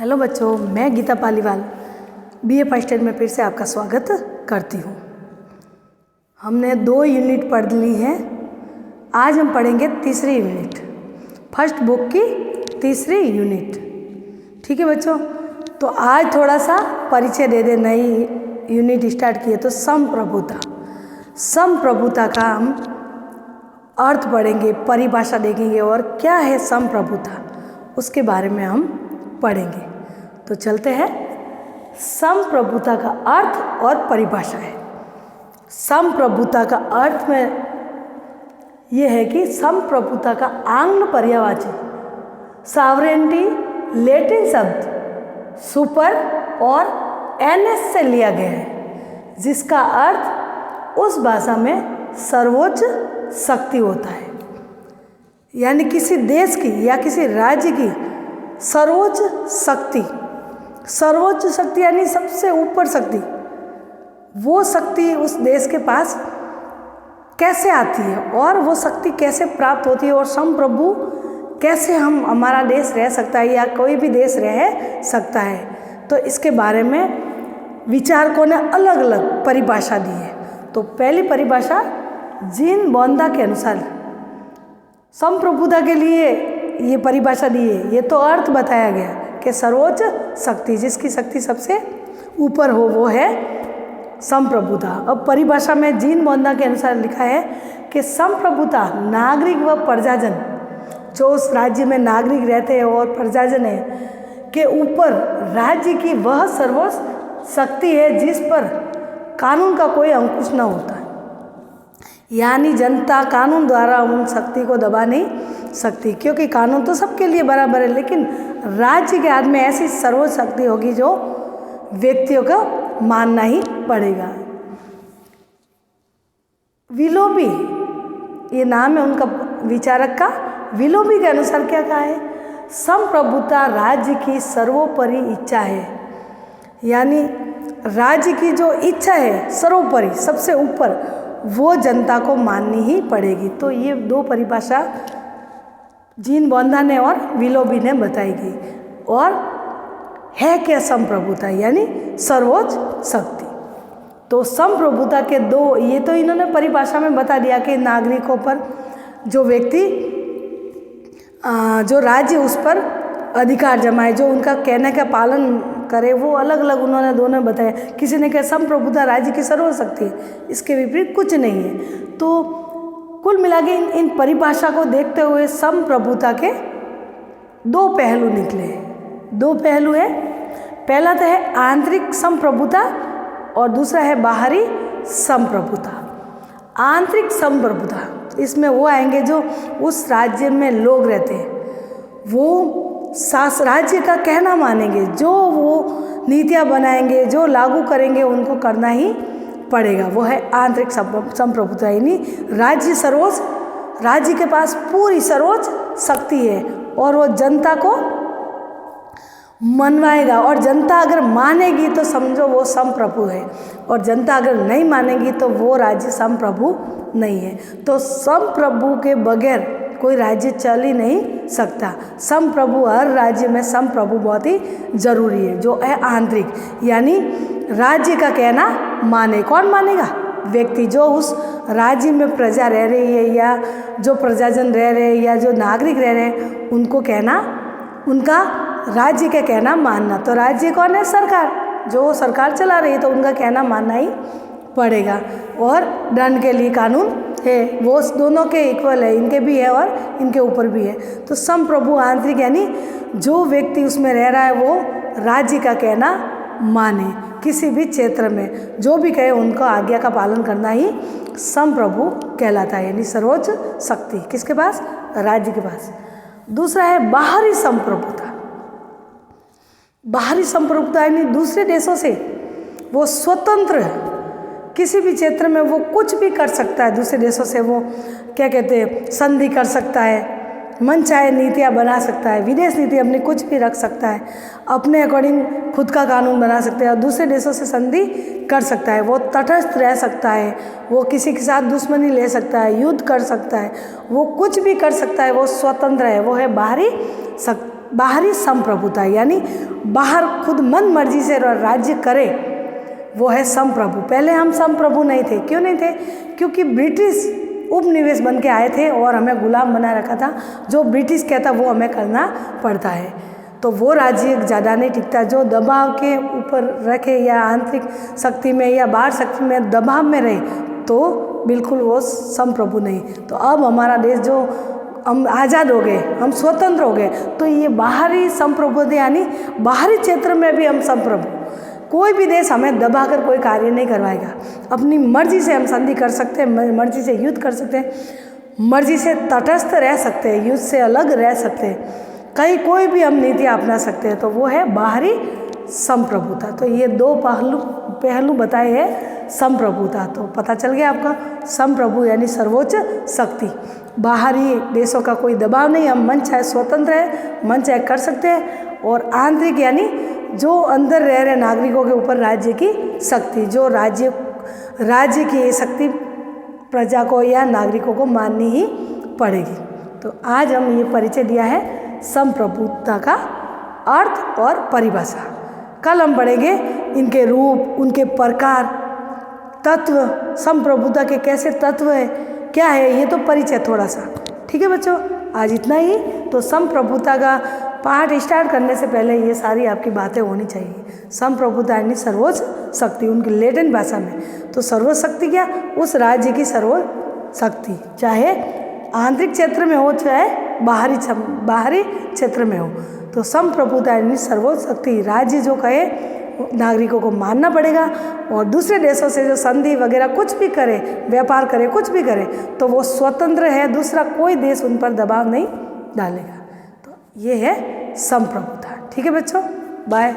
Hello बच्चों, मैं Geeta Paliwal BA first year में फिर से आपका स्वागत करती हूँ। हमने 2 यूनिट पढ़ ली हैं। आज हम पढ़ेंगे तीसरी यूनिट, फर्स्ट बुक की तीसरी यूनिट। ठीक है बच्चों, तो आज थोड़ा सा परिचय दे दे। नई यूनिट स्टार्ट किए तो संप्रभुता, संप्रभुता का हम अर्थ पढ़ेंगे, परिभाषा देखेंगे और क्या है संप्रभुता उसके बारे में हम पढ़ेंगे। तो चलते हैं। संप्रभुता का अर्थ और परिभाषा है। संप्रभुता का अर्थ में यह है कि संप्रभुता का आंग्ल पर्यायवाची सॉवरेनिटी लैटिन शब्द सुपर और एनएस से लिया गया है, जिसका अर्थ उस भाषा में सर्वोच्च शक्ति होता है। यानी किसी देश की या किसी राज्य की सर्वोच्च शक्ति, सर्वोच्च शक्ति यानी सबसे ऊपर शक्ति, वो शक्ति उस देश के पास कैसे आती है और वो शक्ति कैसे प्राप्त होती है और संप्रभु कैसे हमारा देश रह सकता है या कोई भी देश रह सकता है। तो इसके बारे में विचारकों ने अलग अलग परिभाषा दी है। तो पहली परिभाषा जीन बोंदा के अनुसार संप्रभुता के लिए ये परिभाषा दी है। ये तो अर्थ बताया गया कि सर्वोच्च शक्ति, जिसकी शक्ति सबसे ऊपर हो, वो है संप्रभुता। अब परिभाषा में जीन बोंदा के अनुसार लिखा है कि संप्रभुता नागरिक व प्रजाजन, जो उस राज्य में नागरिक रहते हैं और प्रजाजन है, के ऊपर राज्य की वह सर्वोच्च शक्ति है जिस पर कानून का कोई अंकुश न होता है। यानी जनता कानून द्वारा उन शक्ति को दबा नहीं सकती, क्योंकि कानून तो सबके लिए बराबर है, लेकिन राज्य के हाथ में ऐसी सर्वोच्च शक्ति होगी जो व्यक्तियों को मानना ही पड़ेगा। विलोबी, ये नाम है उनका विचारक का। विलोबी के अनुसार क्या कहा है? संप्रभुता राज्य की सर्वोपरि इच्छा है। यानी राज्य की जो इच्छा है सर्वोपरि, सबसे ऊपर, वो जनता को माननी ही पड़ेगी। तो ये 2 परिभाषा जीन बोंदा ने और विलोबी ने बताई गई। और है क्या संप्रभुता? यानी सर्वोच्च शक्ति। तो संप्रभुता के 2, ये तो इन्होंने परिभाषा में बता दिया कि नागरिकों पर, जो व्यक्ति, जो राज्य उस पर अधिकार जमाए, जो उनका कहने का पालन करे, वो अलग अलग उन्होंने दोनों बताया। किसी ने कहा संप्रभुता राज्य की सर्वोच्च शक्ति है, इसके विपरीत कुछ नहीं है। तो कुल मिला के इन परिभाषा को देखते हुए संप्रभुता के 2 पहलू निकले हैं। 2 पहलू है। पहला तो है आंतरिक संप्रभुता और दूसरा है बाहरी संप्रभुता। आंतरिक संप्रभुता, इसमें वो आएंगे जो उस राज्य में लोग रहते हैं, वो राज्य का कहना मानेंगे, जो वो नीतियाँ बनाएंगे, जो लागू करेंगे, उनको करना ही पड़ेगा। वो है आंतरिक संप्रभुता। यानी राज्य के पास पूरी सर्वोच्च शक्ति है और वो जनता को मनवाएगा, और जनता अगर मानेगी तो समझो वो संप्रभु है, और जनता अगर नहीं मानेगी तो वो राज्य संप्रभु नहीं है। तो संप्रभु के बगैर कोई राज्य चल ही नहीं सकता। संप्रभु, हर राज्य में संप्रभु बहुत ही जरूरी है, जो है आंतरिक, यानी राज्य का कहना माने। कौन मानेगा? व्यक्ति, जो उस राज्य में प्रजा रह रही है या जो प्रजाजन रह रहे हैं या जो नागरिक रह रहे हैं, उनको कहना, उनका राज्य का कहना मानना। तो राज्य कौन है? सरकार। जो सरकार चला रही है तो उनका कहना मानना ही पड़ेगा। और दंड के लिए कानून है, वो दोनों के इक्वल है, इनके भी है और इनके ऊपर भी है। तो संप्रभु आंतरिक, यानी जो व्यक्ति उसमें रह रहा है वो राज्य का कहना माने। किसी भी क्षेत्र में जो भी कहे उनको आज्ञा का पालन करना ही संप्रभु कहलाता है, यानी सर्वोच्च शक्ति किसके पास? राज्य के पास। दूसरा है बाहरी संप्रभुता। बाहरी संप्रभुता यानी दूसरे देशों से वो स्वतंत्र है, किसी भी क्षेत्र में वो कुछ भी कर सकता है। दूसरे देशों से वो क्या कहते हैं, संधि कर सकता है, मन चाहे नीतियाँ बना सकता है, विदेश नीति अपनी कुछ भी रख सकता है, अपने अकॉर्डिंग खुद का कानून बना सकता है और दूसरे देशों से संधि कर सकता है। वो तटस्थ रह सकता है, वो किसी के साथ दुश्मनी ले सकता है, युद्ध कर सकता है, वो कुछ भी कर सकता है, वो स्वतंत्र है। वो है बाहरी बाहरी संप्रभुता, यानी बाहर खुद मन मर्जी से राज्य करे, वो है संप्रभु। पहले हम संप्रभु नहीं थे। क्यों नहीं थे? क्योंकि ब्रिटिश उपनिवेश बन के आए थे और हमें गुलाम बना रखा था। जो ब्रिटिश कहता वो हमें करना पड़ता है। तो वो राज्य ज़्यादा नहीं टिकता। जो दबाव के ऊपर रखे या आंतरिक शक्ति में या बाहर शक्ति में दबाव में रहे तो बिल्कुल वो संप्रभु नहीं। तो अब हमारा देश जो हम आज़ाद हो गए, हम स्वतंत्र हो गए, तो ये बाहरी संप्रभु यानी बाहरी क्षेत्र में भी हम संप्रभु। कोई भी देश हमें दबाकर कोई कार्य नहीं करवाएगा। अपनी मर्जी से हम संधि कर सकते हैं, मर्जी से युद्ध कर सकते हैं, मर्जी से तटस्थ रह सकते हैं, युद्ध से अलग रह सकते हैं, कहीं कोई भी हम नीति अपना सकते हैं। तो वो है बाहरी संप्रभुता। तो ये दो पहलू बताए हैं संप्रभुता। तो पता चल गया आपका, संप्रभु यानी सर्वोच्च शक्ति। बाहरी देशों का कोई दबाव नहीं, हम मन चाहे स्वतंत्र है, मन चाहे कर सकते हैं। और आंतरिक यानी जो अंदर रह रहे नागरिकों के ऊपर राज्य की शक्ति, जो राज्य की ये शक्ति प्रजा को या नागरिकों को माननी ही पड़ेगी। तो आज हम ये परिचय दिया है संप्रभुता का अर्थ और परिभाषा। कल हम पढ़ेंगे इनके रूप, उनके प्रकार, तत्व, संप्रभुता के कैसे तत्व है, क्या है, ये तो परिचय थोड़ा सा। ठीक है बच्चों, आज इतना ही। तो संप्रभुता का पाठ स्टार्ट करने से पहले ये सारी आपकी बातें होनी चाहिए। संप्रभुता यानी सर्वोच्च शक्ति, उनकी लैटिन भाषा में। तो सर्वोच्च शक्ति क्या? उस राज्य की सर्वोच्च शक्ति, चाहे आंतरिक क्षेत्र में हो चाहे बाहरी क्षेत्र में हो। तो संप्रभुता यानी सर्वोच्च शक्ति, राज्य जो कहे नागरिकों को मानना पड़ेगा। और दूसरे देशों से जो संधि वगैरह कुछ भी करे, व्यापार करे, कुछ भी करे, तो वो स्वतंत्र है, दूसरा कोई देश उन पर दबाव नहीं डालेगा। तो ये है संप्रभुता। ठीक है बच्चों, बाय।